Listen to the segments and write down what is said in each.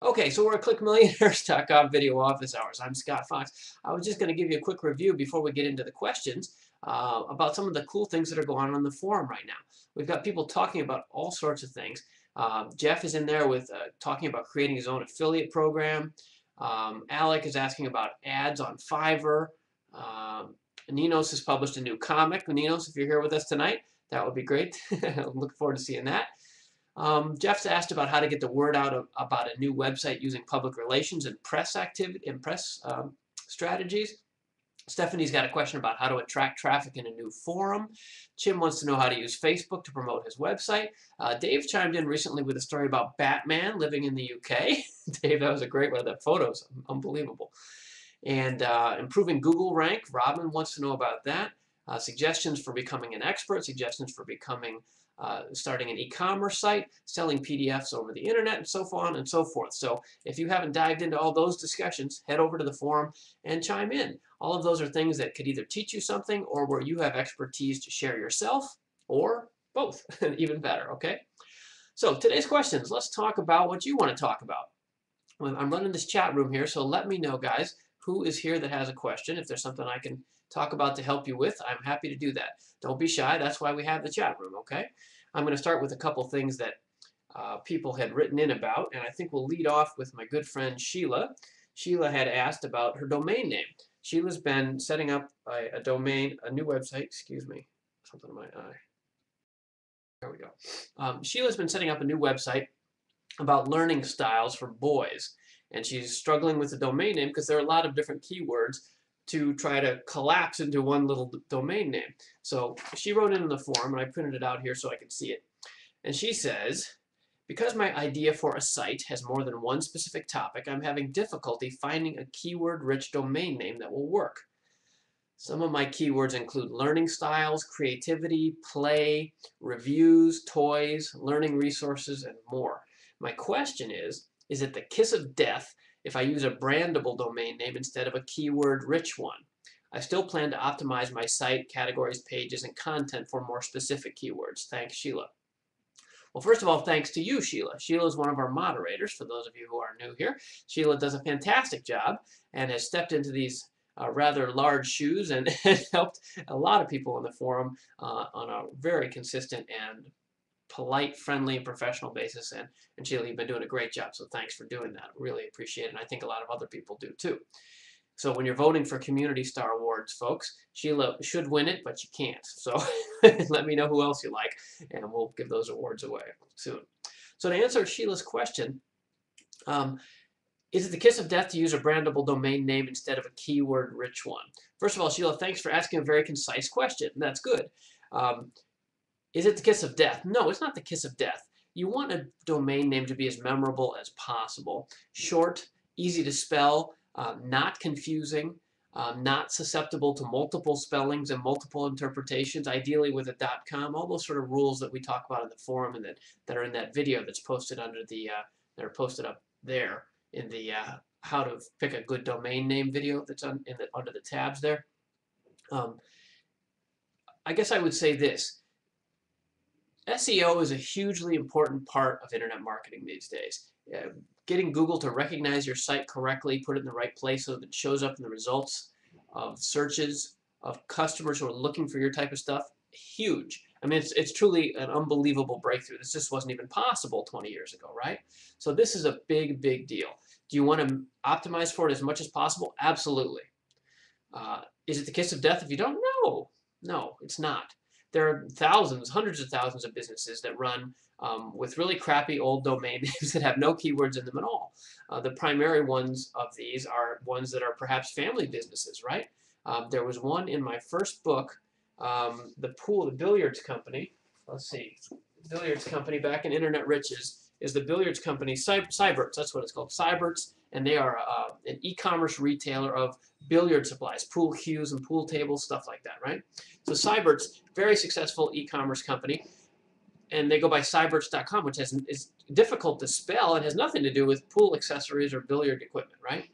Okay, so we're at clickmillionaires.com video office hours. I'm Scott Fox. I was just going to give you a quick review before we get into the questions about some of the cool things that are going on the forum right now. We've got people talking about all sorts of things. Jeff is in there with talking about creating his own affiliate program. Alec is asking about ads on Fiverr. Ninos has published a new comic. Ninos, if you're here with us tonight, that would be great. I'm looking forward to seeing that. Jeff's asked about how to get the word out about a new website using public relations and press activity and press strategies. Stephanie's got a question about how to attract traffic in a new forum. Jim wants to know how to use Facebook to promote his website. Dave chimed in recently with a story about Batman living in the UK. Dave, that was a great one. That photo's unbelievable. And improving Google rank. Robin wants to know about that. Suggestions for becoming an expert. Suggestions for becoming starting an e-commerce site, selling PDFs over the internet, and so on and so forth. So if you haven't dived into all those discussions, head over to the forum and chime in. All of those are things that could either teach you something or where you have expertise to share yourself, or both, even better, okay? So today's questions, let's talk about what you want to talk about. I'm running this chat room here, so let me know, guys, who is here that has a question. If there's something I can talk about to help you with, I'm happy to do that. Don't be shy. That's why we have the chat room, okay? I'm going to start with a couple things that people had written in about, and I think we'll lead off with my good friend Sheila. Sheila had asked about her domain name. Sheila's been setting up a domain, a new website, excuse me, something in my eye. There we go. Sheila's been setting up a new website about learning styles for boys, and she's struggling with the domain name because there are a lot of different keywords to try to collapse into one little domain name. So she wrote in the forum, and I printed it out here so I can see it. And she says, because my idea for a site has more than one specific topic, I'm having difficulty finding a keyword-rich domain name that will work. Some of my keywords include learning styles, creativity, play, reviews, toys, learning resources, and more. My question is it the kiss of death if I use a brandable domain name instead of a keyword-rich one? I still plan to optimize my site, categories, pages, and content for more specific keywords. Thanks, Sheila. Well, first of all, thanks to you, Sheila. Sheila is one of our moderators, for those of you who are new here. Sheila does a fantastic job and has stepped into these rather large shoes and helped a lot of people in the forum on a very consistent and polite, friendly, and professional basis. And Sheila, you've been doing a great job, so thanks for doing that. Really appreciate it, and I think a lot of other people do too. So when you're voting for Community Star Awards, folks, Sheila should win it, but you can't. So let me know who else you like, and we'll give those awards away soon. So to answer Sheila's question, is it the kiss of death to use a brandable domain name instead of a keyword-rich one? First of all, Sheila, thanks for asking a very concise question. That's good. Is it the kiss of death? No, it's not the kiss of death. You want a domain name to be as memorable as possible. Short, easy to spell, not confusing, not susceptible to multiple spellings and multiple interpretations, ideally with a .com, all those sort of rules that we talk about in the forum and that are in that video that's posted under the, that are posted up there in the how to pick a good domain name video that's under the tabs there. I guess I would say this. SEO is a hugely important part of internet marketing these days. Getting Google to recognize your site correctly, put it in the right place so that it shows up in the results of searches of customers who are looking for your type of stuff, huge. I mean, it's truly an unbelievable breakthrough. This just wasn't even possible 20 years ago, right? So this is a big, big deal. Do you want to optimize for it as much as possible? Absolutely. Is it the kiss of death if you don't? No. No, it's not. There are thousands, hundreds of thousands of businesses that run with really crappy old domain names that have no keywords in them at all. The primary ones of these are ones that are perhaps family businesses, right? There was one in my first book, the billiards company. Let's see, billiards company back in Internet Riches is the billiards company Syberts. That's what it's called, Syberts, and they are an e-commerce retailer of billiard supplies, pool cues and pool tables, stuff like that, right? So Syberts, very successful e-commerce company, and they go by Syberts.com, which is difficult to spell and has nothing to do with pool accessories or billiard equipment, right?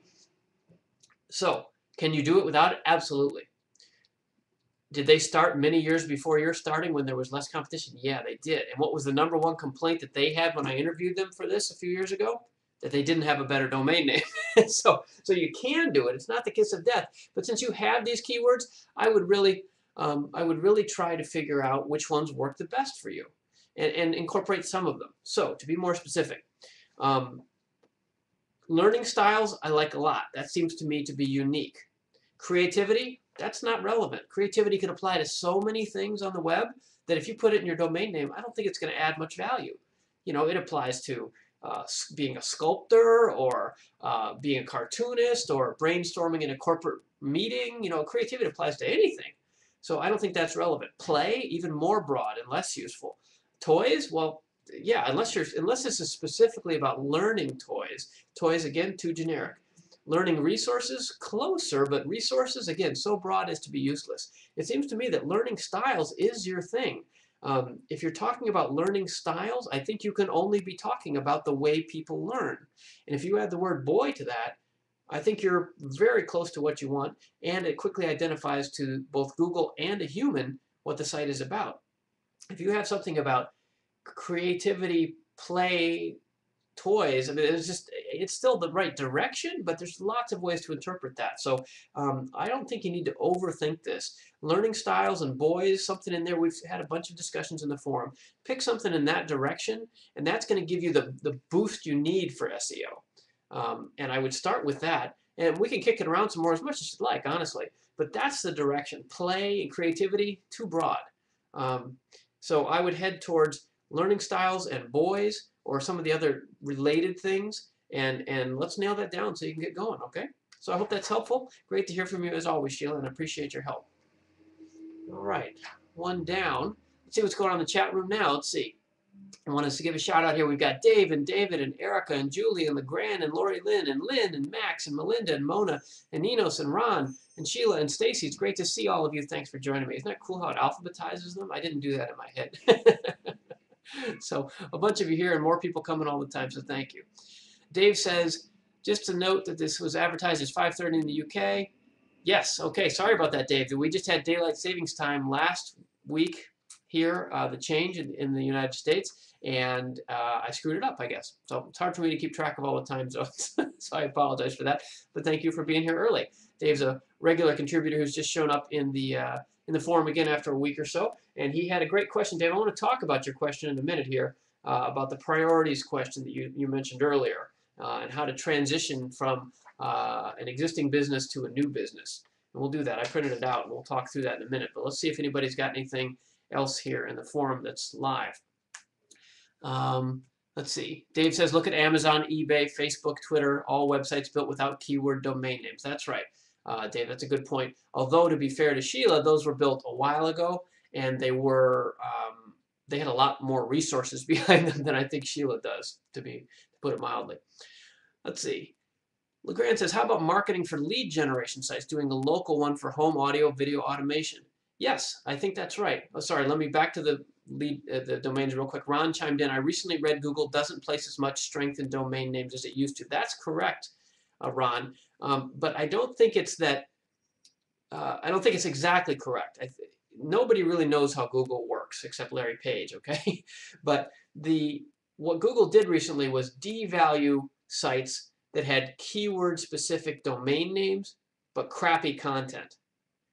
So, can you do it without it? Absolutely. Did they start many years before you're starting when there was less competition? Yeah, they did. And what was the #1 complaint that they had when I interviewed them for this a few years ago? that they didn't have a better domain name. So you can do it. It's not the kiss of death. But since you have these keywords, I would really try to figure out which ones work the best for you, and incorporate some of them. So to be more specific, learning styles I like a lot. That seems to me to be unique. Creativity, that's not relevant. Creativity can apply to so many things on the web that if you put it in your domain name, I don't think it's going to add much value. You know, it applies to being a sculptor, or being a cartoonist, or brainstorming in a corporate meeting. You know, creativity applies to anything. So I don't think that's relevant. Play, even more broad and less useful. Toys, well, yeah, unless this is specifically about learning toys. Toys, again, too generic. Learning resources, closer, but resources, again, so broad as to be useless. It seems to me that learning styles is your thing. If you're talking about learning styles, I think you can only be talking about the way people learn. And if you add the word boy to that, I think you're very close to what you want, and it quickly identifies to both Google and a human what the site is about. If you have something about creativity, play, toys, I mean, it's still the right direction, but there's lots of ways to interpret that. So I don't think you need to overthink this. Learning styles and boys, something in there, we've had a bunch of discussions in the forum. Pick something in that direction, and that's going to give you the boost you need for SEO. And I would start with that, and we can kick it around some more as much as you'd like, honestly. But that's the direction. Play and creativity, too broad. So I would head towards learning styles and boys, or some of the other related things, and let's nail that down so you can get going, okay? So I hope that's helpful. Great to hear from you as always, Sheila, and I appreciate your help. All right, one down. Let's see what's going on in the chat room now. Let's see. I want us to give a shout out here. We've got Dave and David and Erica and Julie and LeGrand and Lori Lynn and Max and Melinda and Mona and Ninos and Ron and Sheila and Stacy. It's great to see all of you. Thanks for joining me. Isn't that cool how it alphabetizes them? I didn't do that in my head. So a bunch of you here and more people coming all the time, so thank you. Dave says, just to note that this was advertised as 5:30 in the UK. Yes, okay, sorry about that, Dave. We just had daylight savings time last week here, the change in the United States, and I screwed it up, I guess. So it's hard for me to keep track of all the time zones, so I apologize for that. But thank you for being here early. Dave's a regular contributor who's just shown up in the forum again after a week or so, and he had a great question. Dave, I want to talk about your question in a minute here, about the priorities question that you mentioned earlier, and how to transition from an existing business to a new business. And we'll do that. I printed it out, and we'll talk through that in a minute. But let's see if anybody's got anything else here in the forum that's live. Let's see. Dave says, look at Amazon, eBay, Facebook, Twitter, all websites built without keyword domain names. That's right. Dave, that's a good point. Although, to be fair to Sheila, those were built a while ago, and they were they had a lot more resources behind them than I think Sheila does, to put it mildly. Let's see. LeGrand says, how about marketing for lead generation sites, doing a local one for home audio, video automation? Yes, I think that's right. Oh, sorry, let me back to the domains real quick. Ron chimed in. I recently read Google doesn't place as much strength in domain names as it used to. That's correct, Ron. But I don't think it's that. I don't think it's exactly correct. Nobody really knows how Google works except Larry Page. Okay, but what Google did recently was devalue sites that had keyword-specific domain names but crappy content.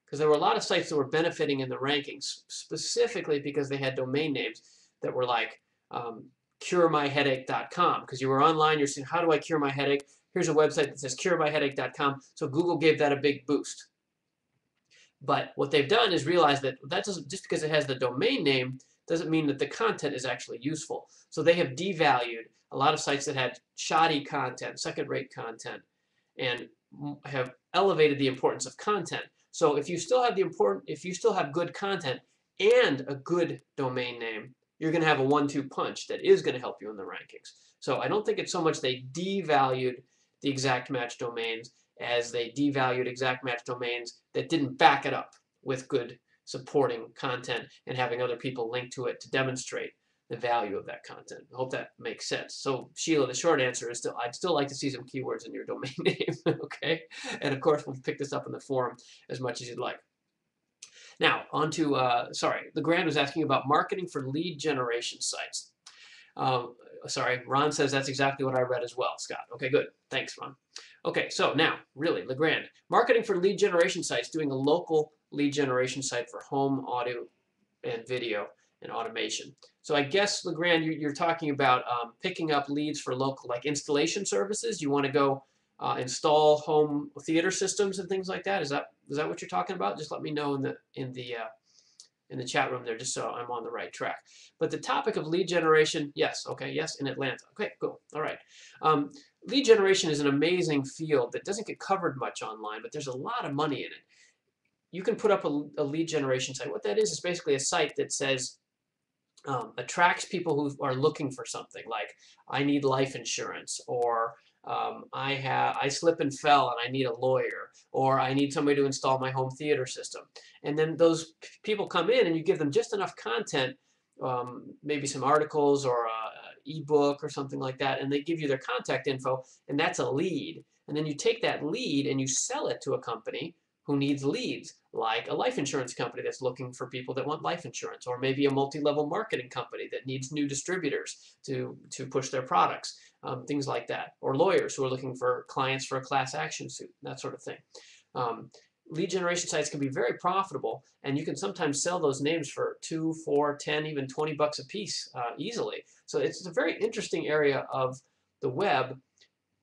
Because there were a lot of sites that were benefiting in the rankings specifically because they had domain names that were like curemyheadache.com. Because you were online, you're saying, how do I cure my headache? Here's a website that says curemyheadache.com. So Google gave that a big boost. But what they've done is realize that doesn't, just because it has the domain name doesn't mean that the content is actually useful. So they have devalued a lot of sites that had shoddy content, second-rate content, and have elevated the importance of content. So if you still have good content and a good domain name, you're going to have a 1-2 punch that is going to help you in the rankings. So I don't think it's so much they devalued the exact match domains as they devalued exact match domains that didn't back it up with good supporting content and having other people link to it to demonstrate the value of that content. I hope that makes sense. So Sheila, the short answer is I'd still like to see some keywords in your domain name, okay? And of course, we'll pick this up in the forum as much as you'd like. Now, on to, sorry, LeGrand was asking about marketing for lead generation sites. Sorry, Ron says that's exactly what I read as well, Scott. Okay, good. Thanks, Ron. Okay, so now, really, Legrand. Marketing for lead generation sites, doing a local lead generation site for home audio and video and automation. So I guess, Legrand, you're talking about picking up leads for local, like installation services. You want to go install home theater systems and things like that. Is that what you're talking about? Just let me know in the chat room there, just so I'm on the right track. But the topic of lead generation, yes, okay, yes, in Atlanta. Okay, cool, all right. Lead generation is an amazing field that doesn't get covered much online, but there's a lot of money in it. You can put up a lead generation site. What that is basically a site that says, attracts people who are looking for something, like I need life insurance, or I slip and fell and I need a lawyer, or I need somebody to install my home theater system. And then those people come in and you give them just enough content, maybe some articles or an ebook or something like that, and they give you their contact info, and that's a lead. And then you take that lead and you sell it to a company who needs leads, like a life insurance company that's looking for people that want life insurance, or maybe a multi-level marketing company that needs new distributors to push their products, things like that, or lawyers who are looking for clients for a class action suit, that sort of thing. Lead generation sites can be very profitable, and you can sometimes sell those names for $2, $4, $10, even $20 a piece easily. So it's a very interesting area of the web,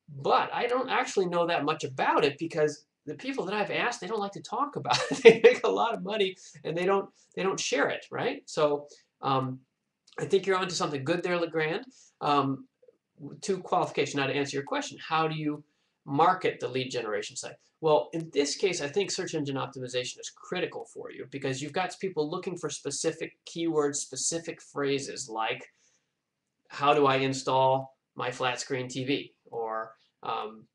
but I don't actually know that much about it because the people that I've asked, they don't like to talk about it. They make a lot of money and they don't share it, right? So I think you're onto something good there, Legrand. To qualification, now to answer your question, how do you market the lead generation site? Well, in this case, I think search engine optimization is critical for you because you've got people looking for specific keywords, specific phrases like, how do I install my flat screen TV? Or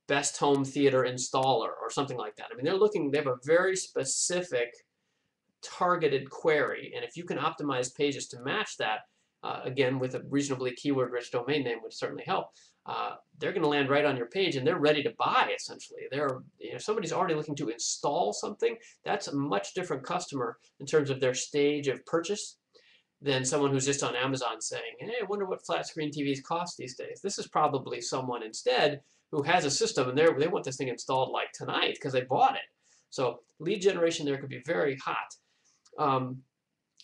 best home theater installer, or something like that. I mean, they have a very specific targeted query, and if you can optimize pages to match that, again, with a reasonably keyword-rich domain name would certainly help. They're going to land right on your page, and they're ready to buy, essentially. Somebody's already looking to install something. That's a much different customer in terms of their stage of purchase than someone who's just on Amazon saying, hey, I wonder what flat screen TVs cost these days. This is probably someone instead who has a system and they want this thing installed like tonight because they bought it. So lead generation there could be very hot.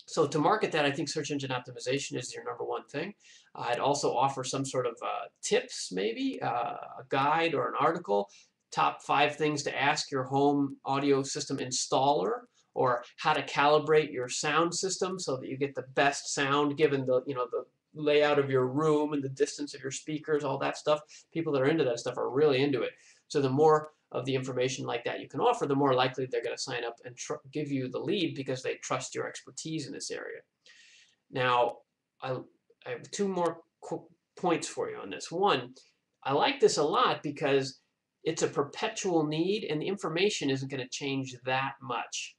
So to market that, I think search engine optimization is your number one thing. I'd also offer some sort of tips, maybe a guide or an article, top 5 things to ask your home audio system installer, or how to calibrate your sound system so that you get the best sound given the layout of your room and the distance of your speakers, all that stuff. People that are into that stuff are really into it. So the more of the information like that you can offer, the more likely they're going to sign up and give you the lead because they trust your expertise in this area. Now, I have 2 more points for you on this. One, I like this a lot because it's a perpetual need and the information isn't going to change that much.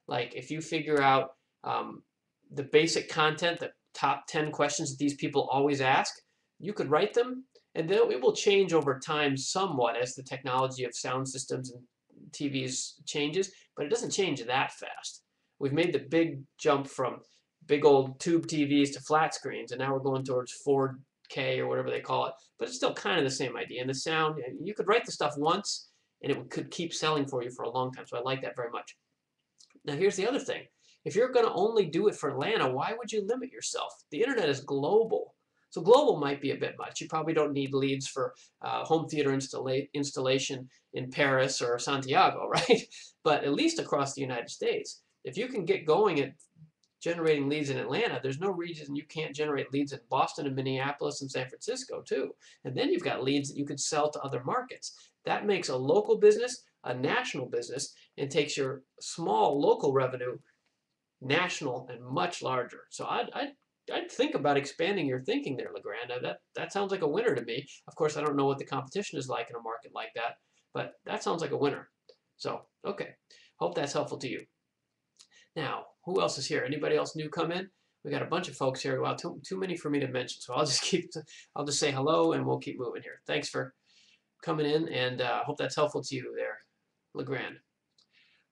Like if you figure out the basic content, the top 10 questions that these people always ask, you could write them, and then it will change over time somewhat as the technology of sound systems and TVs changes, but it doesn't change that fast. We've made the big jump from big old tube TVs to flat screens, and now we're going towards 4K or whatever they call it, but it's still kind of the same idea. And the sound, you could write the stuff once, and it could keep selling for you for a long time, so I like that very much. Now here's the other thing. If you're going to only do it for Atlanta, why would you limit yourself? The internet is global. So global might be a bit much. You probably don't need leads for home theater installation in Paris or Santiago, right? But at least across the United States. If you can get going at generating leads in Atlanta, there's no reason you can't generate leads in Boston and Minneapolis and San Francisco too. And then you've got leads that you could sell to other markets. That makes a local business a national business and takes your small local revenue national and much larger. So I'd think about expanding your thinking there, Legrand. That sounds like a winner to me. Of course, I don't know what the competition is like in a market like that, but that sounds like a winner. So, okay. Hope that's helpful to you. Now, who else is here? Anybody else new come in? We got a bunch of folks here. Wow, too many for me to mention. So I'll just say hello and we'll keep moving here. Thanks for coming in, and hope that's helpful to you there, Legrand.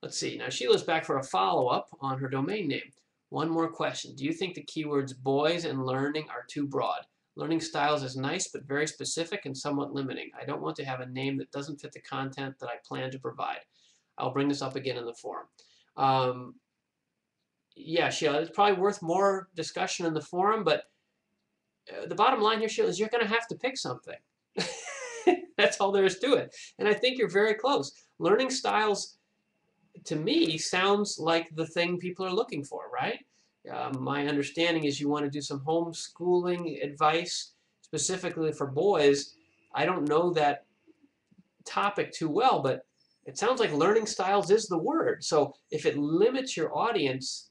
Let's see. Now Sheila's back for a follow-up on her domain name. One more question. Do you think the keywords boys and learning are too broad? Learning styles is nice, but very specific and somewhat limiting. I don't want to have a name that doesn't fit the content that I plan to provide. I'll bring this up again in the forum. Yeah, Sheila, it's probably worth more discussion in the forum, but the bottom line here, Sheila, is you're going to have to pick something. That's all there is to it. And I think you're very close. Learning styles, to me, sounds like the thing people are looking for, right? My understanding is you want to do some homeschooling advice specifically for boys. I don't know that topic too well, but it sounds like learning styles is the word. So if it limits your audience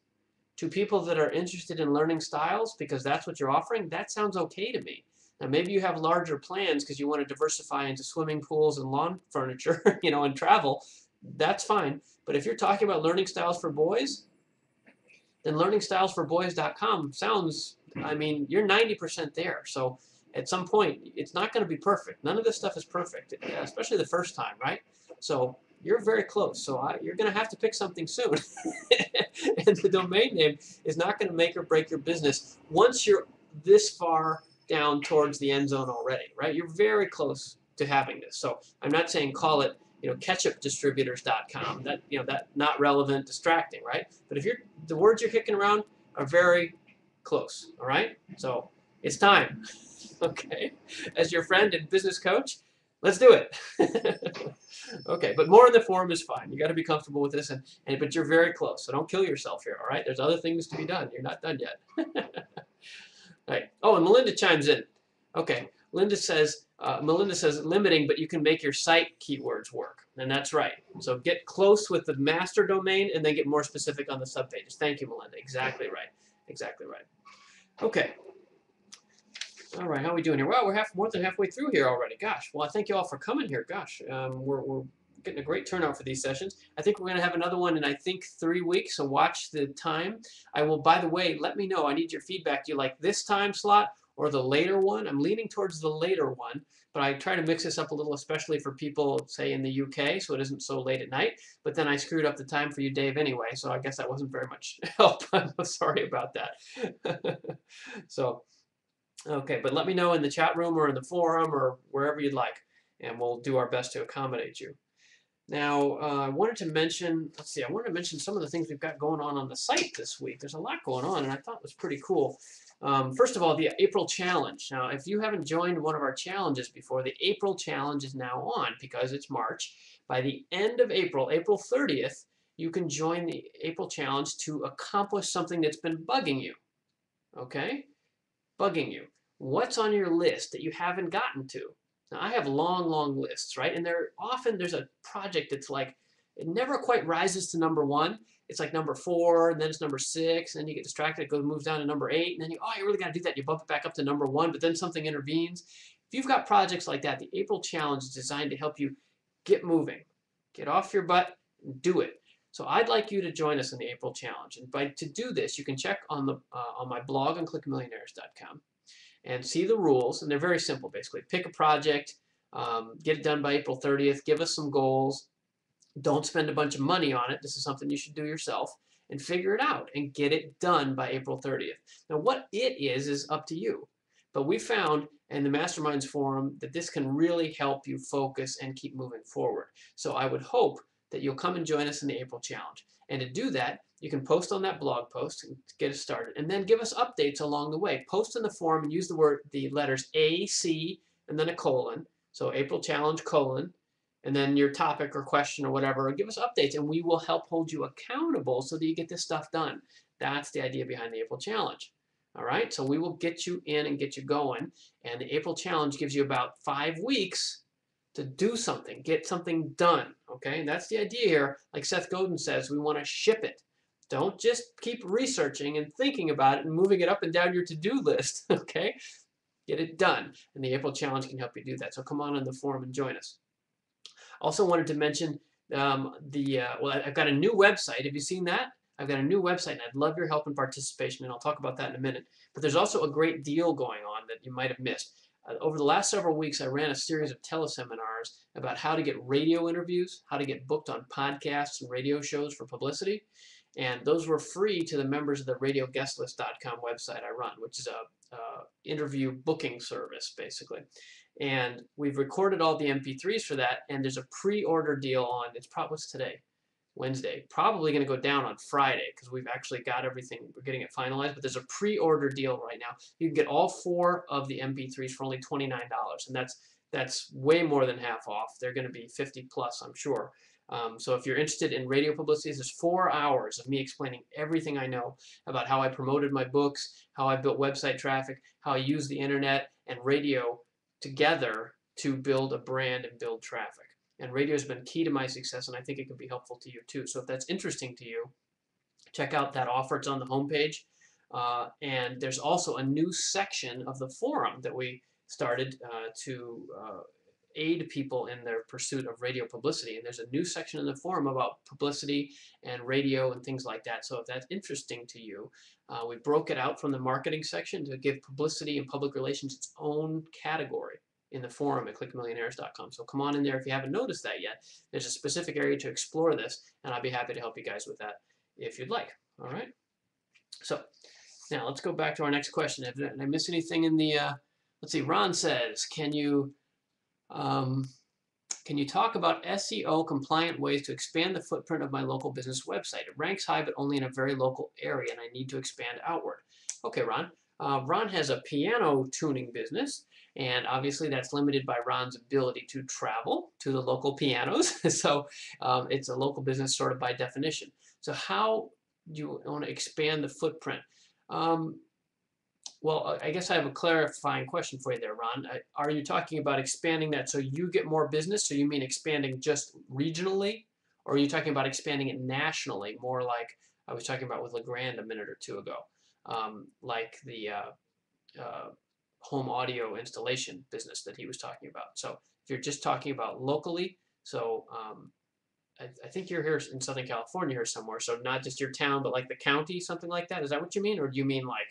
to people that are interested in learning styles because that's what you're offering, that sounds okay to me. Now maybe you have larger plans because you want to diversify into swimming pools and lawn furniture, and travel. That's fine. But if you're talking about learning styles for boys, then learningstylesforboys.com sounds, you're 90% there. So at some point, it's not going to be perfect. None of this stuff is perfect, especially the first time, right? So you're very close. So you're going to have to pick something soon. And the domain name is not going to make or break your business once you're this far down towards the end zone already, right? You're very close to having this. So I'm not saying call it ketchupdistributors.com. That not relevant, distracting, right? But if the words you're kicking around are very close, all right? So it's time, okay? As your friend and business coach, let's do it. Okay, but more in the forum is fine. You got to be comfortable with this, but you're very close, so don't kill yourself here, all right? There's other things to be done. You're not done yet. All right. Oh, and Melinda chimes in. Okay, Melinda says limiting, but you can make your site keywords work, and that's right. So get close with the master domain, and then get more specific on the subpages. Thank you, Melinda. Exactly right. Exactly right. Okay. All right, how are we doing here? Well, we're more than halfway through here already. Gosh, well, I thank you all for coming here. Gosh, we're getting a great turnout for these sessions. I think we're going to have another one in, 3 weeks, so watch the time. I will, by the way, let me know. I need your feedback. Do you like this time slot or the later one? I'm leaning towards the later one, but I try to mix this up a little, especially for people, say, in the UK, so it isn't so late at night. But then I screwed up the time for you, Dave, anyway, so I guess that wasn't very much help. I'm sorry about that. So... okay, but let me know in the chat room or in the forum or wherever you'd like, and we'll do our best to accommodate you. Now, I wanted to mention, some of the things we've got going on the site this week. There's a lot going on, and I thought it was pretty cool. First of all, the April Challenge. Now, if you haven't joined one of our challenges before, the April Challenge is now on because it's March. By the end of April, April 30th, you can join the April Challenge to accomplish something that's been bugging you, okay? Bugging you. What's on your list that you haven't gotten to? Now, I have long lists, right? And there's a project that's like, it never quite rises to number 1. It's like number 4, and then it's number 6, and then you get distracted, it moves down to number 8, and then you really got to do that. You bump it back up to number 1, but then something intervenes. If you've got projects like that, the April Challenge is designed to help you get moving. Get off your butt and do it. So I'd like you to join us in the April Challenge. And to do this, you can check on my blog on clickmillionaires.com and see the rules. And they're very simple, basically. Pick a project, get it done by April 30th, give us some goals. Don't spend a bunch of money on it. This is something you should do yourself. And figure it out and get it done by April 30th. Now, what it is up to you. But we found in the Masterminds Forum that this can really help you focus and keep moving forward. So I would hope that you'll come and join us in the April Challenge. And to do that, you can post on that blog post and get us started. And then give us updates along the way. Post in the forum and use the letters A, C, and then a colon. So April Challenge, colon, and then your topic or question or whatever. And give us updates, and we will help hold you accountable so that you get this stuff done. That's the idea behind the April Challenge. All right, so we will get you in and get you going. And the April Challenge gives you about 5 weeks to do something, get something done, okay? And that's the idea here. Like Seth Godin says, we want to ship it. Don't just keep researching and thinking about it and moving it up and down your to-do list, okay? Get it done, and the April Challenge can help you do that. So come on in the forum and join us. Also wanted to mention well, I've got a new website. Have you seen that? I've got a new website, and I'd love your help and participation, and I'll talk about that in a minute. But there's also a great deal going on that you might have missed. Over the last several weeks, I ran a series of teleseminars about how to get radio interviews, how to get booked on podcasts and radio shows for publicity. And those were free to the members of the radioguestlist.com website I run, which is a interview booking service, basically. And we've recorded all the MP3s for that, and there's a pre-order deal on, it's probably, what's today? Wednesday. Probably going to go down on Friday because we've actually got everything, we're getting it finalized, but there's a pre-order deal right now. You can get all 4 of the MP3s for only $29, and that's way more than half off. They're going to be 50 plus, I'm sure. So if you're interested in radio publicity, there's 4 hours of me explaining everything I know about how I promoted my books, how I built website traffic, how I use the internet and radio together to build a brand and build traffic. And radio has been key to my success, and I think it can be helpful to you too. So if that's interesting to you, check out that offer. It's on the homepage. And there's also a new section of the forum that we started to aid people in their pursuit of radio publicity. And there's a new section in the forum about publicity and radio and things like that. So if that's interesting to you, we broke it out from the marketing section to give publicity and public relations its own category in the forum at clickmillionaires.com. So come on in there if you haven't noticed that yet. There's a specific area to explore this, and I'll be happy to help you guys with that if you'd like. All right. So now let's go back to our next question. Did I miss anything in the, let's see, Ron says, can you talk about SEO compliant ways to expand the footprint of my local business website? It ranks high, but only in a very local area, and I need to expand outward. Okay, Ron. Ron has a piano tuning business, and obviously that's limited by Ron's ability to travel to the local pianos. So it's a local business sort of by definition. So how do you want to expand the footprint? Well, I guess I have a clarifying question for you there, Ron. Are you talking about expanding that so you get more business? So you mean expanding just regionally? Or are you talking about expanding it nationally, more like I was talking about with LeGrand a minute or two ago, like the home audio installation business that he was talking about? So if you're just talking about locally, so I think you're here in Southern California here somewhere, so not just your town, but like the county, something like that. Is that what you mean? Or do you mean like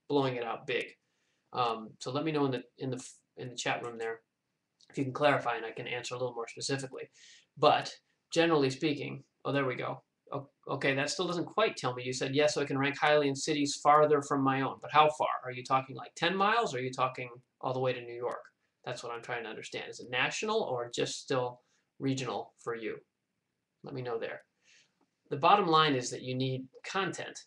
blowing it out big? So let me know in the chat room there if you can clarify, and I can answer a little more specifically. But generally speaking, oh, there we go. Okay, that still doesn't quite tell me. You said yes, so I can rank highly in cities farther from my own. But how far? Are you talking like 10 miles, or are you talking all the way to New York? That's what I'm trying to understand. Is it national or just still regional for you? Let me know there. The bottom line is that you need content.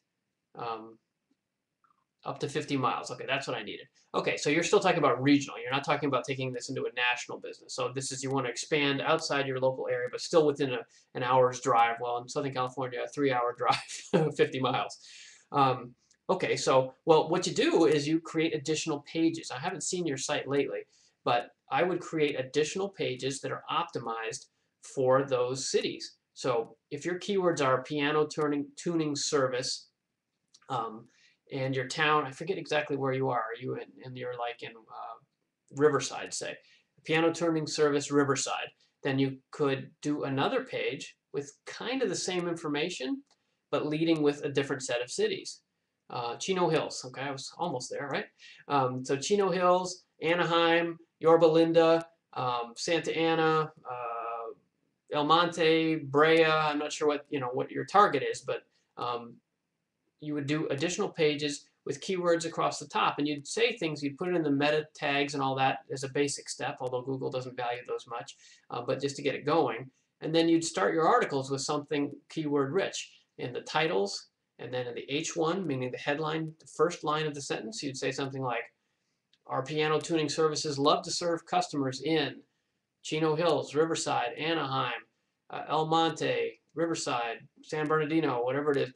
Up to 50 miles. Okay, that's what I needed. Okay, so you're still talking about regional. You're not talking about taking this into a national business. So this is, you want to expand outside your local area, but still within an hour's drive. Well, in Southern California, a 3-hour drive, 50 miles. Okay, so, well, what you do is you create additional pages. I haven't seen your site lately, but I would create additional pages that are optimized for those cities. So if your keywords are piano tuning service, and your town, I forget exactly where you are you and you're like in Riverside, say, piano tuning service Riverside, then you could do another page with kind of the same information, but leading with a different set of cities. Chino Hills, okay, I was almost there, right? So Chino Hills, Anaheim, Yorba Linda, Santa Ana, El Monte, Brea. I'm not sure what your target is, but you would do additional pages with keywords across the top, and you'd say things, you'd put it in the meta tags and all that as a basic step, although Google doesn't value those much, but just to get it going. And then you'd start your articles with something keyword rich in the titles, and then in the H1, meaning the headline, the first line of the sentence, you'd say something like, our piano tuning services love to serve customers in Chino Hills, Riverside, Anaheim, El Monte, Riverside, San Bernardino, whatever it is,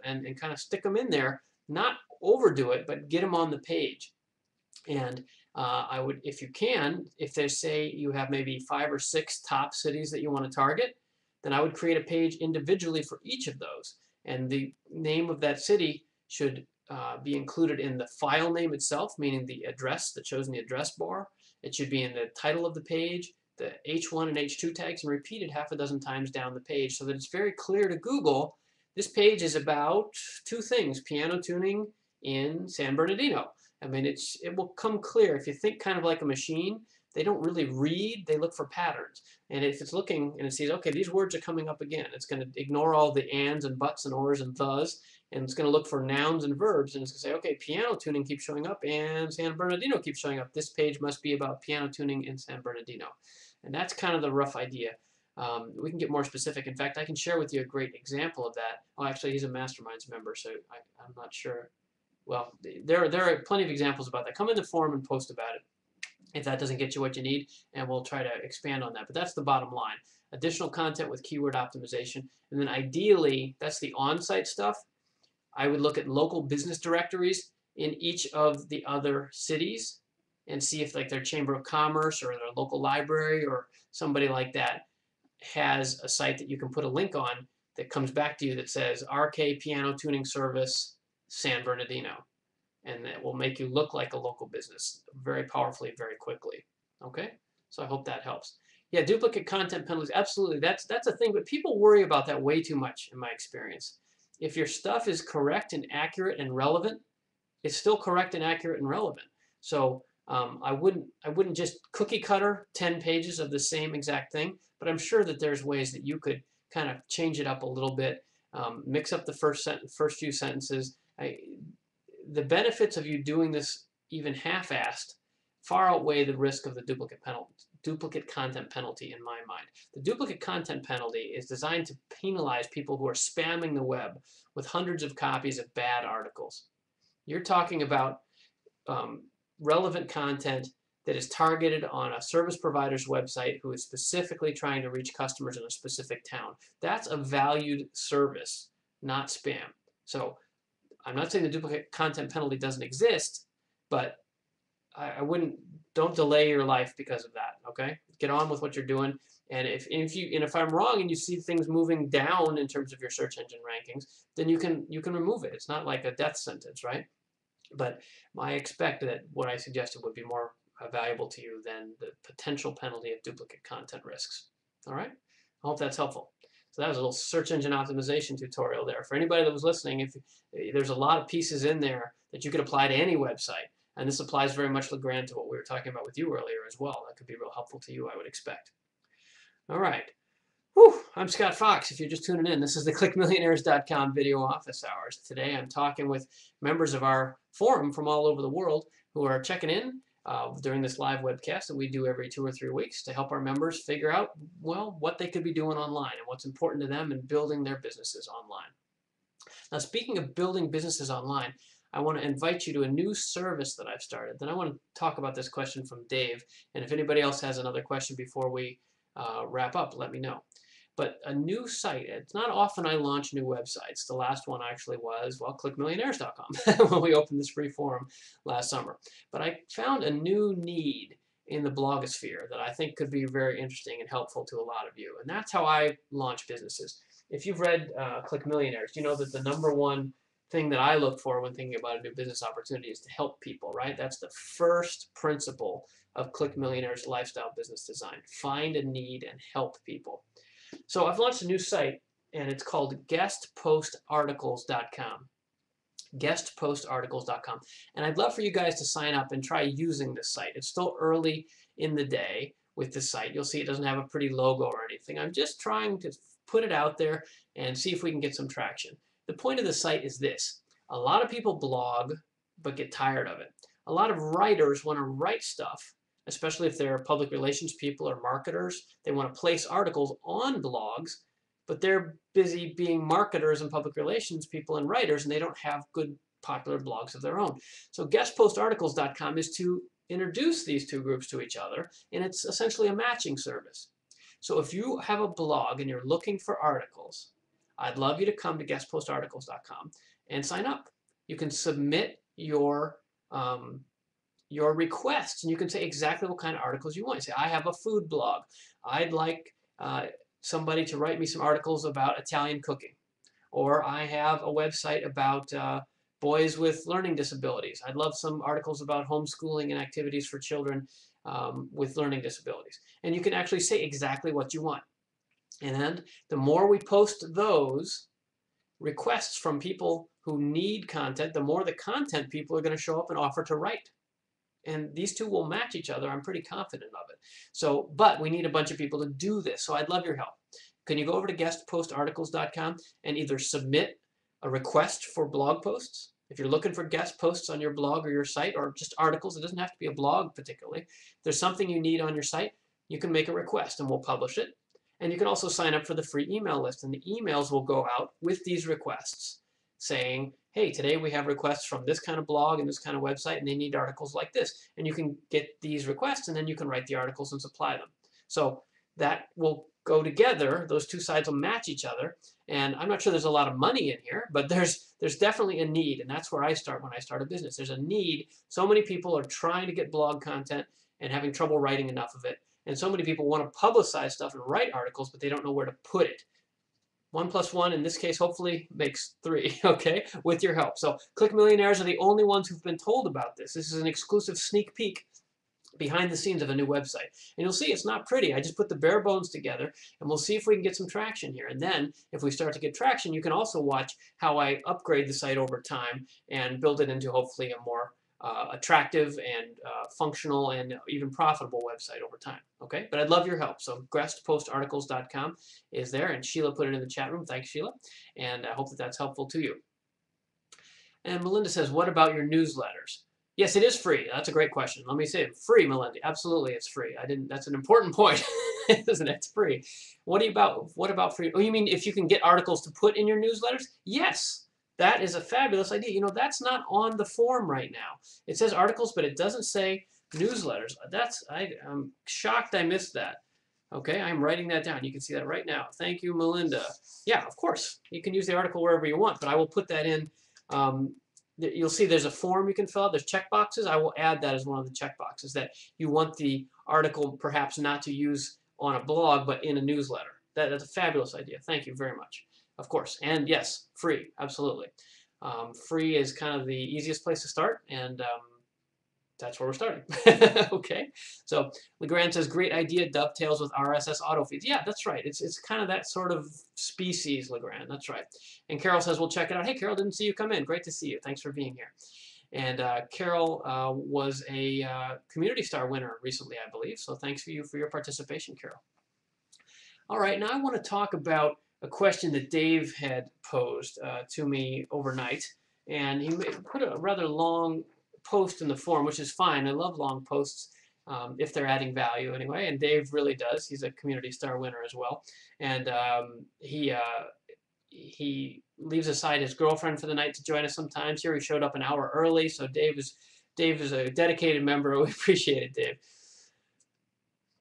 and kind of stick them in there, not overdo it, but get them on the page. And I would, if you can, if they say you have maybe 5 or 6 top cities that you want to target, then I would create a page individually for each of those. And the name of that city should be included in the file name itself, meaning the address that shows in the address bar. It should be in the title of the page, the H1 and H2 tags, and repeated half a dozen times down the page so that it's very clear to Google, this page is about 2 things, piano tuning in San Bernardino. I mean, it will come clear. If you think kind of like a machine, they don't really read, they look for patterns. And if it's looking and it sees, okay, these words are coming up again, it's going to ignore all the ands and buts and ors and thes, and it's going to look for nouns and verbs, and it's going to say, okay, piano tuning keeps showing up and San Bernardino keeps showing up. This page must be about piano tuning in San Bernardino. And that's kind of the rough idea. We can get more specific. In fact, I can share with you a great example of that. Oh, actually, he's a Masterminds member, so I'm not sure. Well, there are plenty of examples about that. Come in the forum and post about it if that doesn't get you what you need, and we'll try to expand on that. But that's the bottom line. Additional content with keyword optimization. And then ideally, that's the on-site stuff. I would look at local business directories in each of the other cities and see if like their Chamber of Commerce or their local library or somebody like that has a site that you can put a link on that comes back to you that says RK Piano Tuning Service San Bernardino, and that will make you look like a local business very powerfully, very quickly. Okay, so I hope that helps. Yeah, duplicate content penalties, absolutely. That's a thing, but people worry about that way too much in my experience. If your stuff is correct and accurate and relevant, it's still correct and accurate and relevant. So I wouldn't just cookie cutter 10 pages of the same exact thing, but I'm sure that there's ways that you could kind of change it up a little bit, mix up the first few sentences. The benefits of you doing this even half-assed far outweigh the risk of the duplicate content penalty in my mind. The duplicate content penalty is designed to penalize people who are spamming the web with hundreds of copies of bad articles. You're talking about relevant content that is targeted on a service provider's website who is specifically trying to reach customers in a specific town. That's a valued service, not spam. So I'm not saying the duplicate content penalty doesn't exist, but don't delay your life because of that. Okay, get on with what you're doing. And if I'm wrong and you see things moving down in terms of your search engine rankings, then you can remove it. It's not like a death sentence, right? But I expect that what I suggested would be more valuable to you than the potential penalty of duplicate content risks. All right, I hope that's helpful. So that was a little search engine optimization tutorial there. For anybody that was listening, if there's a lot of pieces in there that you could apply to any website, and this applies very much, LeGrand, to what we were talking about with you earlier as well. That could be real helpful to you, I would expect. All right. Whew, I'm Scott Fox. If you're just tuning in, this is the ClickMillionaires.com video office hours. Today I'm talking with members of our forum from all over the world who are checking in during this live webcast that we do every 2 or 3 weeks to help our members figure out, well, what they could be doing online and what's important to them in building their businesses online. Now, speaking of building businesses online, I want to invite you to a new service that I've started. Then I want to talk about this question from Dave, and if anybody else has another question before we wrap up, let me know. But a new site, it's not often I launch new websites. The last one actually was, well, clickmillionaires.com when we opened this free forum last summer. But I found a new need in the blogosphere that I think could be very interesting and helpful to a lot of you. And that's how I launch businesses. If you've read Click Millionaires, you know that the #1 thing that I look for when thinking about a new business opportunity is to help people, right? That's the first principle of Click Millionaires lifestyle business design. Find a need and help people. So I've launched a new site, and it's called guestpostarticles.com. Guestpostarticles.com. And I'd love for you guys to sign up and try using this site. It's still early in the day with this site. You'll see it doesn't have a pretty logo or anything. I'm just trying to put it out there and see if we can get some traction. The point of the site is this. A lot of people blog but get tired of it. A lot of writers want to write stuff, especially if they're public relations people or marketers. They want to place articles on blogs, but they're busy being marketers and public relations people and writers, and they don't have good popular blogs of their own. So guestpostarticles.com is to introduce these two groups to each other, and it's essentially a matching service. So if you have a blog and you're looking for articles, I'd love you to come to guestpostarticles.com and sign up. You can submit your requests, and you can say exactly what kind of articles you want. You say, I have a food blog. I'd like somebody to write me some articles about Italian cooking. Or I have a website about boys with learning disabilities. I'd love some articles about homeschooling and activities for children with learning disabilities. And you can actually say exactly what you want. And the more we post those requests from people who need content, the more the content people are going to show up and offer to write. And these two will match each other. I'm pretty confident of it. So, but we need a bunch of people to do this. So I'd love your help. Can you go over to guestpostarticles.com and either submit a request for blog posts? If you're looking for guest posts on your blog or your site, or just articles, it doesn't have to be a blog particularly. If there's something you need on your site, you can make a request and we'll publish it. And you can also sign up for the free email list, and the emails will go out with these requests saying, hey, today we have requests from this kind of blog and this kind of website, and they need articles like this. And you can get these requests, and then you can write the articles and supply them. So that will go together. Those two sides will match each other. And I'm not sure there's a lot of money in here, but there's definitely a need. And that's where I start when I start a business. There's a need. So many people are trying to get blog content and having trouble writing enough of it. And so many people want to publicize stuff and write articles, but they don't know where to put it. 1 + 1, in this case, hopefully makes 3, okay, with your help. So Click Millionaires are the only ones who've been told about this. This is an exclusive sneak peek behind the scenes of a new website. And you'll see it's not pretty. I just put the bare bones together, and we'll see if we can get some traction here. And then if we start to get traction, you can also watch how I upgrade the site over time and build it into hopefully a more attractive and functional and even profitable website over time. Okay, but I'd love your help. So guestpostarticles.com is there, and Sheila put it in the chat room. Thanks, Sheila, and I hope that that's helpful to you. And Melinda says, what about your newsletters? Yes, it is free. That's a great question. Let me say it. Free, Melinda. Absolutely, it's free. That's an important point, isn't it? It's free. What about free? Oh, you mean if you can get articles to put in your newsletters? Yes. That is a fabulous idea. You know, that's not on the form right now. It says articles, but it doesn't say newsletters. I'm shocked I missed that. Okay, I'm writing that down. You can see that right now. Thank you, Melinda. Yeah, of course. You can use the article wherever you want, but I will put that in. You'll see there's a form you can fill out. There's check boxes. I will add that as one of the check boxes, that you want the article perhaps not to use on a blog, but in a newsletter. That's a fabulous idea. Thank you very much. Of course, and yes, free, absolutely. Free is kind of the easiest place to start, and that's where we're starting. Okay, so LeGrand says, great idea, dovetails with RSS auto feeds. Yeah, that's right. It's kind of that sort of species, LeGrand. That's right. And Carol says, we'll check it out. Hey, Carol, didn't see you come in. Great to see you. Thanks for being here. And Carol was a Community Star winner recently, I believe. So thanks for your participation, Carol. All right, now I want to talk about a question that Dave had posed to me overnight, and he put a rather long post in the forum, which is fine. I love long posts if they're adding value anyway, and Dave really does. He's a Community Star winner as well, and he leaves aside his girlfriend for the night to join us sometimes. Here he showed up an hour early, so Dave is a dedicated member. We appreciate it, Dave.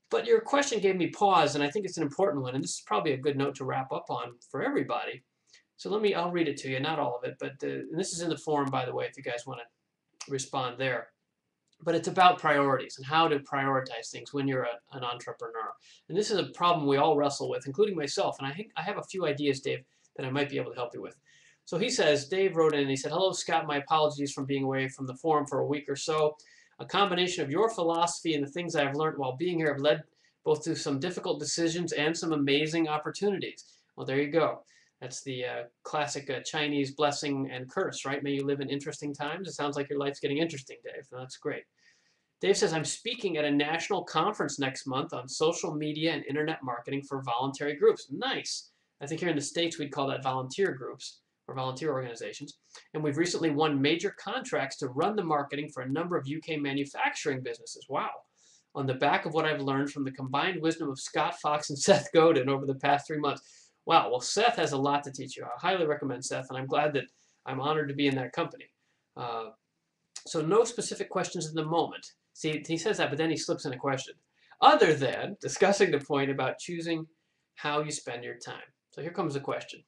But your question gave me pause, and I think it's an important one, and this is probably a good note to wrap up on for everybody. So I'll read it to you, not all of it, but and this is in the forum, by the way, if you guys want to respond there. But it's about priorities and how to prioritize things when you're an entrepreneur. And this is a problem we all wrestle with, including myself, and I think I have a few ideas, Dave, that I might be able to help you with. So he says, Dave wrote in and he said, hello, Scott, my apologies for being away from the forum for a week or so. A combination of your philosophy and the things I've learned while being here have led both to some difficult decisions and some amazing opportunities. Well, there you go. That's the classic Chinese blessing and curse, right? May you live in interesting times. It sounds like your life's getting interesting, Dave. That's great. Dave says, I'm speaking at a national conference next month on social media and internet marketing for voluntary groups. Nice. I think here in the States we'd call that volunteer groups or volunteer organizations. And we've recently won major contracts to run the marketing for a number of UK manufacturing businesses. Wow. On the back of what I've learned from the combined wisdom of Scott Fox and Seth Godin over the past 3 months. Wow, well, Seth has a lot to teach you. I highly recommend Seth, and I'm glad that I'm honored to be in that company. So no specific questions in the moment. See, he says that, but then he slips in a question. Other than discussing the point about choosing how you spend your time. So here comes the question.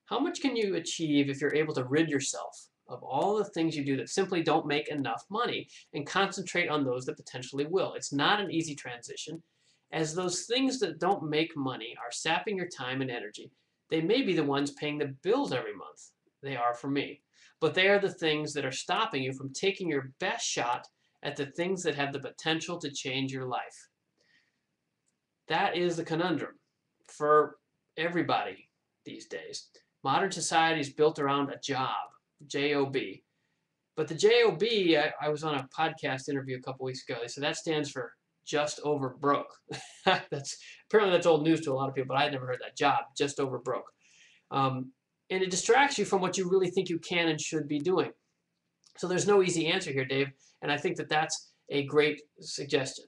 How much can you achieve if you're able to rid yourself of all the things you do that simply don't make enough money and concentrate on those that potentially will? It's not an easy transition, as those things that don't make money are sapping your time and energy. They may be the ones paying the bills every month. They are for me. But they are the things that are stopping you from taking your best shot at the things that have the potential to change your life. That is the conundrum for everybody these days. Modern society is built around a job, J-O-B. But the JOB, I was on a podcast interview a couple weeks ago. They said that stands for just over broke. Apparently that's old news to a lot of people, but I had never heard that. Job, just over broke. And it distracts you from what you really think you can and should be doing. So there's no easy answer here, Dave, and I think that that's a great suggestion,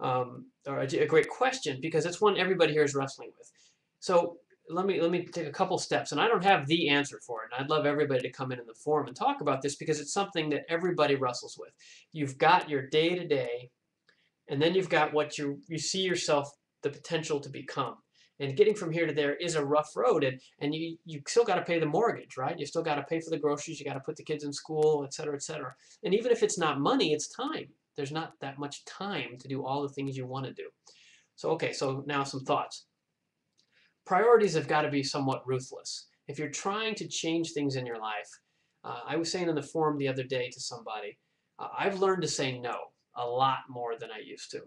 or a great question, because it's one everybody here is wrestling with. So let me take a couple steps, and I don't have the answer for it, and I'd love everybody to come in the forum and talk about this, because it's something that everybody wrestles with. You've got your day-to-day, and then you've got what you see yourself the potential to become. And getting from here to there is a rough road, and you still got to pay the mortgage, right? You still got to pay for the groceries, you got to put the kids in school, et cetera, et cetera. And even if it's not money, it's time. There's not that much time to do all the things you want to do. So, okay, so now some thoughts. Priorities have got to be somewhat ruthless. If you're trying to change things in your life, I was saying in the forum the other day to somebody, I've learned to say no a lot more than I used to.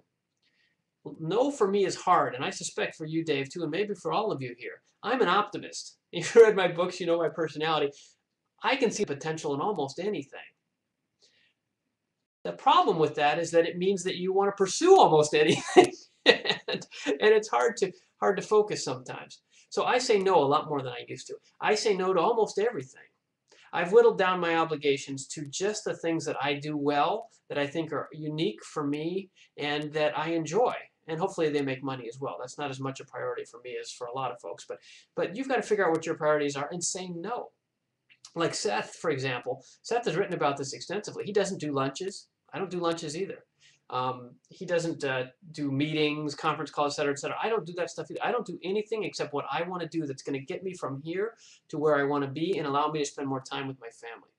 No for me is hard, and I suspect for you, Dave, too, and maybe for all of you here. I'm an optimist. If you read my books, you know my personality. I can see potential in almost anything. The problem with that is that it means that you want to pursue almost anything, and it's hard to focus sometimes. So I say no a lot more than I used to. I say no to almost everything. I've whittled down my obligations to just the things that I do well, that I think are unique for me, and that I enjoy. And hopefully they make money as well. That's not as much a priority for me as for a lot of folks. But you've got to figure out what your priorities are and say no. Like Seth, for example. Seth has written about this extensively. He doesn't do lunches. I don't do lunches either. He doesn't do meetings, conference calls, et cetera, et cetera. I don't do that stuff either. I don't do anything except what I want to do that's going to get me from here to where I want to be and allow me to spend more time with my family.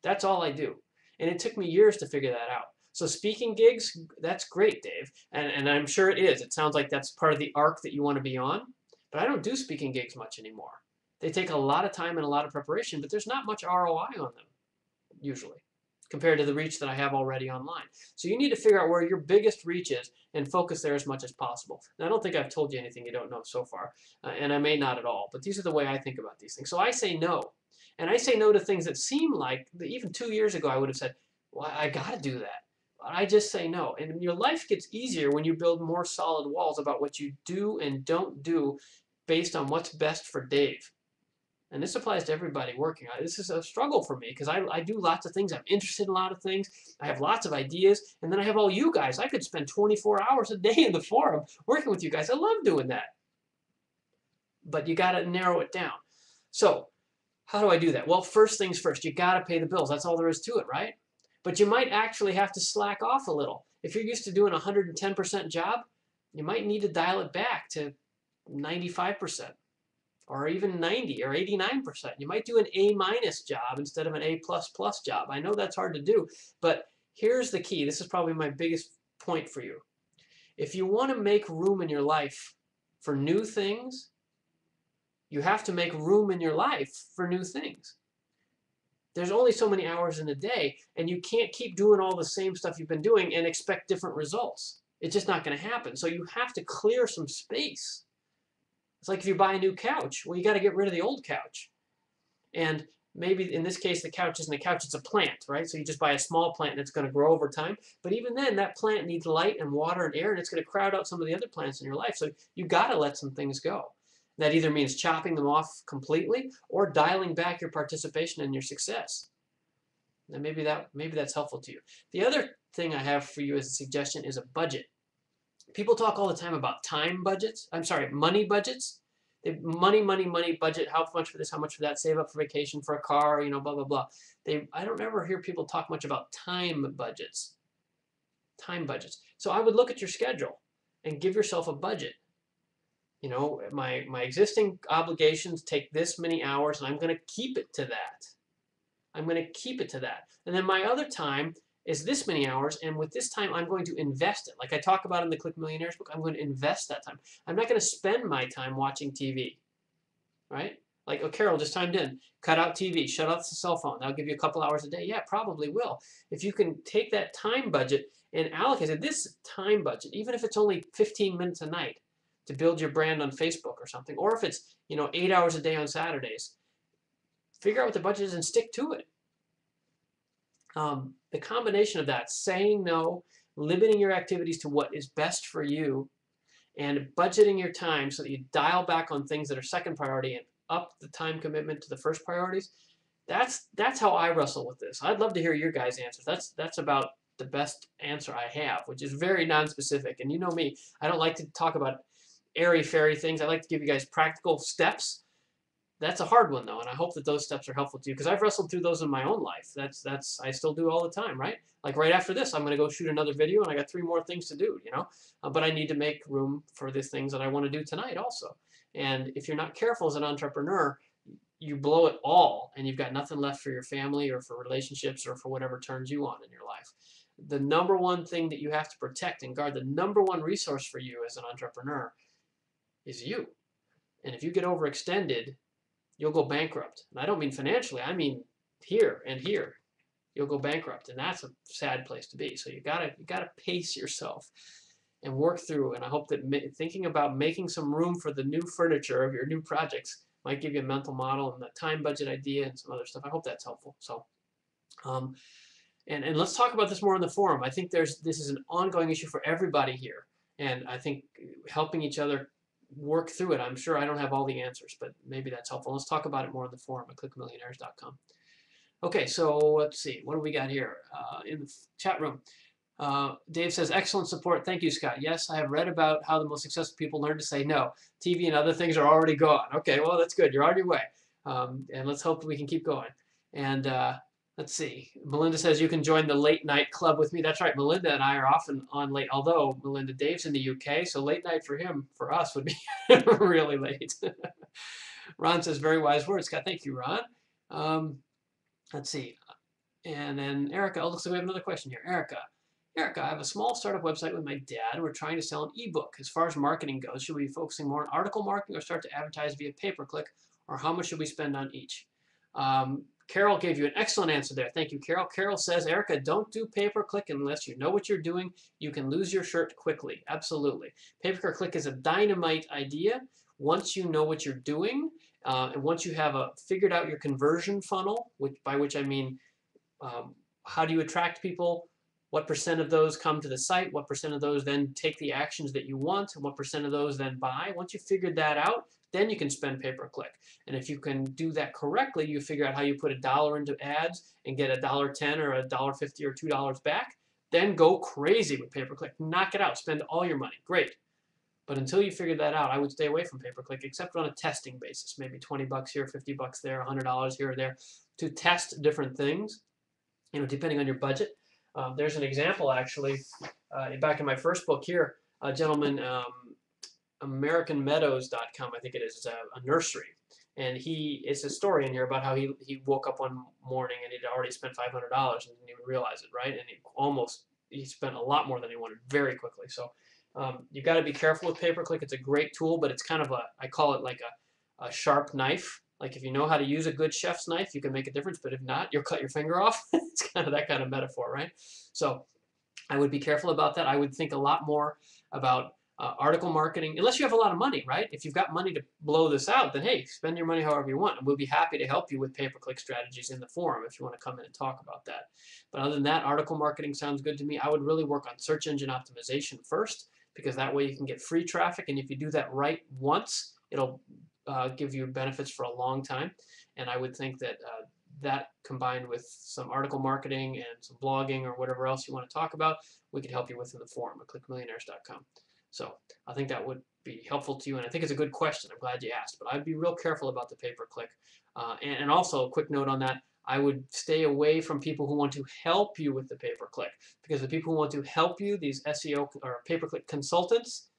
That's all I do. And it took me years to figure that out. So speaking gigs, that's great, Dave. And I'm sure it is. It sounds like that's part of the arc that you want to be on. But I don't do speaking gigs much anymore. They take a lot of time and a lot of preparation, but there's not much ROI on them, usually, compared to the reach that I have already online. So you need to figure out where your biggest reach is and focus there as much as possible. Now, I don't think I've told you anything you don't know so far, and I may not at all, but these are the way I think about these things. So I say no. And I say no to things that seem like, even 2 years ago, I would have said, well, I got to do that. I just say no. And your life gets easier when you build more solid walls about what you do and don't do based on what's best for Dave. And this applies to everybody working. This is a struggle for me because I do lots of things. I'm interested in a lot of things. I have lots of ideas. And then I have all you guys. I could spend 24 hours a day in the forum working with you guys. I love doing that. But you got to narrow it down. So how do I do that? Well, first things first. You got to pay the bills. That's all there is to it, right? But you might actually have to slack off a little. If you're used to doing a 110% job, you might need to dial it back to 95%. Or even 90 or 89%. You might do an A- job instead of an A++ job. I know that's hard to do, but here's the key. This is probably my biggest point for you. If you want to make room in your life for new things, you have to make room in your life for new things. There's only so many hours in a day, and you can't keep doing all the same stuff you've been doing and expect different results. It's just not going to happen. So you have to clear some space. It's like if you buy a new couch, well, you got to get rid of the old couch. And maybe in this case, the couch isn't a couch, it's a plant, right? So you just buy a small plant and it's going to grow over time. But even then, that plant needs light and water and air, and it's going to crowd out some of the other plants in your life. So you got to let some things go. That either means chopping them off completely or dialing back your participation in your success. And maybe that's helpful to you. The other thing I have for you as a suggestion is a budget. People talk all the time about money budgets. Money budget, how much for this, how much for that, save up for vacation, for a car, blah, blah, blah. I don't ever hear people talk much about time budgets. Time budgets. So I would look at your schedule and give yourself a budget. My existing obligations take this many hours, and I'm going to keep it to that. I'm going to keep it to that. And then my other time is this many hours, and with this time, I'm going to invest it. Like I talk about in the Click Millionaires book, I'm going to invest that time. I'm not going to spend my time watching TV, right? Like, oh, Carol just chimed in. Cut out TV, shut off the cell phone. That'll give you a couple hours a day. Yeah, probably will. If you can take that time budget and allocate it, this time budget, even if it's only 15 minutes a night to build your brand on Facebook or something, or if it's 8 hours a day on Saturdays, figure out what the budget is and stick to it. The combination of that, saying no, limiting your activities to what is best for you, and budgeting your time so that you dial back on things that are second priority and up the time commitment to the first priorities. That's how I wrestle with this. I'd love to hear your guys' answers. That's about the best answer I have, which is very non-specific. And you know me, I don't like to talk about airy-fairy things. I like to give you guys practical steps. That's a hard one though, and I hope that those steps are helpful to you because I've wrestled through those in my own life. I still do all the time, right? Like right after this, I'm going to go shoot another video, and I got 3 more things to do, you know. But I need to make room for the things that I want to do tonight also. And if you're not careful as an entrepreneur, you blow it all, and you've got nothing left for your family or for relationships or for whatever turns you on in your life. The number one thing that you have to protect and guard, the number one resource for you as an entrepreneur, is you. And if you get overextended, you'll go bankrupt. And I don't mean financially, I mean here and here. You'll go bankrupt, and that's a sad place to be. So you gotta pace yourself and work through. And I hope that thinking about making some room for the new furniture of your new projects might give you a mental model and a time budget idea and some other stuff. I hope that's helpful. So, and let's talk about this more in the forum. I think this is an ongoing issue for everybody here, and I think helping each other work through it. I'm sure I don't have all the answers, but maybe that's helpful. Let's talk about it more in the forum at clickmillionaires.com. Okay, so let's see. What do we got here in the chat room? Dave says, excellent support. Thank you, Scott. Yes, I have read about how the most successful people learn to say no. TV and other things are already gone. Okay, well, that's good. You're on your way. And let's hope we can keep going. And let's see. Melinda says, you can join the late night club with me. That's right. Melinda and I are often on late, although Melinda, Dave's in the UK, so late night for him, for us, would be really late. Ron says, very wise words, Scott. Thank you, Ron. Let's see. And then Erica, oh, looks like we have another question here. Erica, I have a small startup website with my dad. We're trying to sell an ebook. As far as marketing goes, should we be focusing more on article marketing or start to advertise via pay-per-click, or how much should we spend on each? Carol gave you an excellent answer there. Thank you, Carol. Carol says, Erica, don't do pay-per-click unless you know what you're doing. You can lose your shirt quickly. Absolutely. Pay-per-click is a dynamite idea once you know what you're doing, and once you have figured out your conversion funnel, by which I mean how do you attract people, what percent of those come to the site, what percent of those then take the actions that you want, and what percent of those then buy. Once you figured that out, then you can spend pay-per-click. And if you can do that correctly, you figure out how you put $1 into ads and get $1.10 or $1.50 or $2 back, then go crazy with pay-per-click. Knock it out. Spend all your money. Great. But until you figure that out, I would stay away from pay-per-click, except on a testing basis. Maybe 20 bucks here, 50 bucks there, $100 here or there to test different things, you know, depending on your budget. There's an example, actually, back in my first book here, a gentleman, AmericanMeadows.com, I think it is, it's a nursery. And it's a story in here about how he woke up one morning and he'd already spent $500 and didn't even realize it, right? And he spent a lot more than he wanted very quickly. So you've got to be careful with pay-per-click. It's a great tool, but it's kind of I call it like a sharp knife. Like if you know how to use a good chef's knife, you can make a difference, but if not, you'll cut your finger off. It's kind of that kind of metaphor, right? So I would be careful about that. I would think a lot more about article marketing, unless you have a lot of money, right? If you've got money to blow this out, then hey, spend your money however you want. And we'll be happy to help you with pay-per-click strategies in the forum if you want to come in and talk about that. But other than that, article marketing sounds good to me. I would really work on search engine optimization first, because that way you can get free traffic. And if you do that right once, it'll give you benefits for a long time. And I would think that that combined with some article marketing and some blogging or whatever else you want to talk about, we could help you with in the forum at clickmillionaires.com. So I think that would be helpful to you, and I think it's a good question. I'm glad you asked, but I'd be real careful about the pay-per-click. And also, a quick note on that, I would stay away from people who want to help you with the pay-per-click, because the people who want to help you, these SEO or pay-per-click consultants,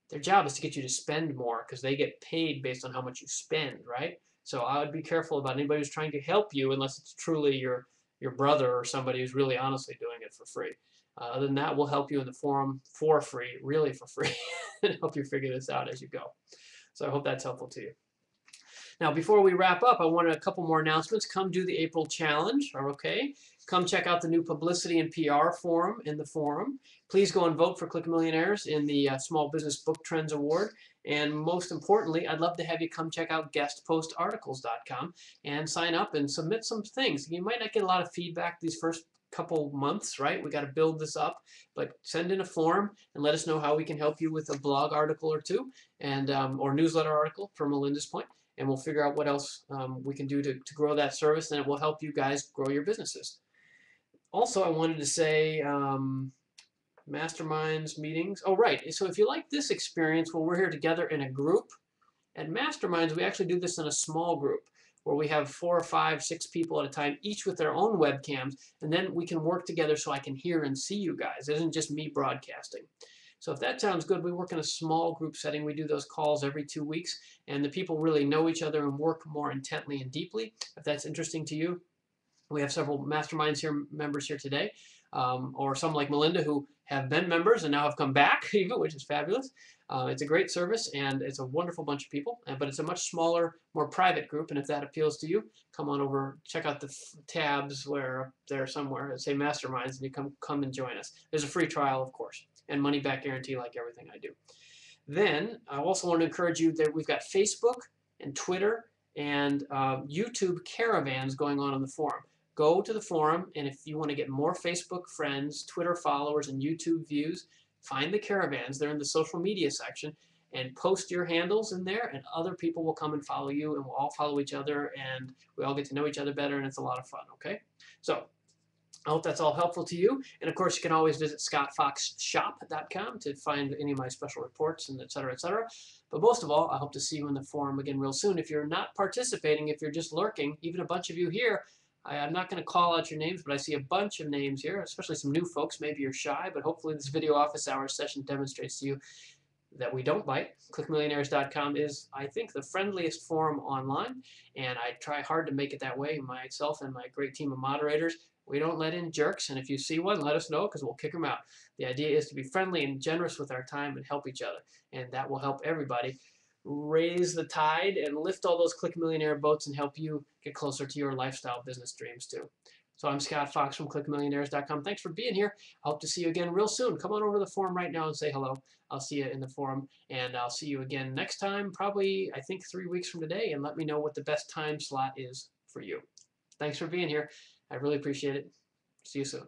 their job is to get you to spend more because they get paid based on how much you spend, right? So I would be careful about anybody who's trying to help you unless it's truly your brother or somebody who's really honestly doing it for free. Other than that, we'll help you in the forum for free, really for free, and help you figure this out as you go. So I hope that's helpful to you. Now, before we wrap up, I wanted a couple more announcements. Come do the April challenge, okay? Come check out the new publicity and PR forum in the forum. Please go and vote for Click Millionaires in the Small Business Book Trends Award. And most importantly, I'd love to have you come check out guestpostarticles.com and sign up and submit some things. You might not get a lot of feedback these first couple months, right? We got to build this up, but send in a form and let us know how we can help you with a blog article or two, and or newsletter article from Melinda's point, and we'll figure out what else we can do to grow that service, and it will help you guys grow your businesses. Also, I wanted to say masterminds, meetings. Oh, right. So if you like this experience where we're here together in a group, at masterminds, we actually do this in a small group where we have 4 or 5, 6 people at a time, each with their own webcams, and then we can work together so I can hear and see you guys. It isn't just me broadcasting. So if that sounds good, we work in a small group setting. We do those calls every 2 weeks, and the people really know each other and work more intently and deeply. If that's interesting to you, we have several masterminds here, members here today, or some like Melinda who have been members and now have come back even, which is fabulous. It's a great service, and it's a wonderful bunch of people, but it's a much smaller, more private group, and if that appeals to you, come on over, check out the tabs where they're somewhere that say masterminds, and you come and join us. There's a free trial, of course, and money back guarantee like everything I do. Then I also want to encourage you that we've got Facebook and Twitter and YouTube caravans going on the forum. Go to the forum, and if you want to get more Facebook friends, Twitter followers, and YouTube views, find the caravans. They're in the social media section, and post your handles in there, and other people will come and follow you, and we'll all follow each other, and we all get to know each other better, and it's a lot of fun, okay? So I hope that's all helpful to you. And of course, you can always visit scottfoxshop.com to find any of my special reports, and et cetera, et cetera. But most of all, I hope to see you in the forum again real soon. If you're not participating, if you're just lurking, even a bunch of you here, I'm not going to call out your names, but I see a bunch of names here, especially some new folks. Maybe you're shy, but hopefully this video office hours session demonstrates to you that we don't bite. ClickMillionaires.com is, I think, the friendliest forum online, and I try hard to make it that way. Myself and my great team of moderators, we don't let in jerks, and if you see one, let us know, because we'll kick them out. The idea is to be friendly and generous with our time and help each other, and that will help everybody raise the tide and lift all those Click Millionaire boats and help you get closer to your lifestyle business dreams too. So I'm Scott Fox from ClickMillionaires.com. Thanks for being here. I hope to see you again real soon. Come on over to the forum right now and say hello. I'll see you in the forum, and I'll see you again next time, probably, I think, 3 weeks from today, and let me know what the best time slot is for you. Thanks for being here. I really appreciate it. See you soon.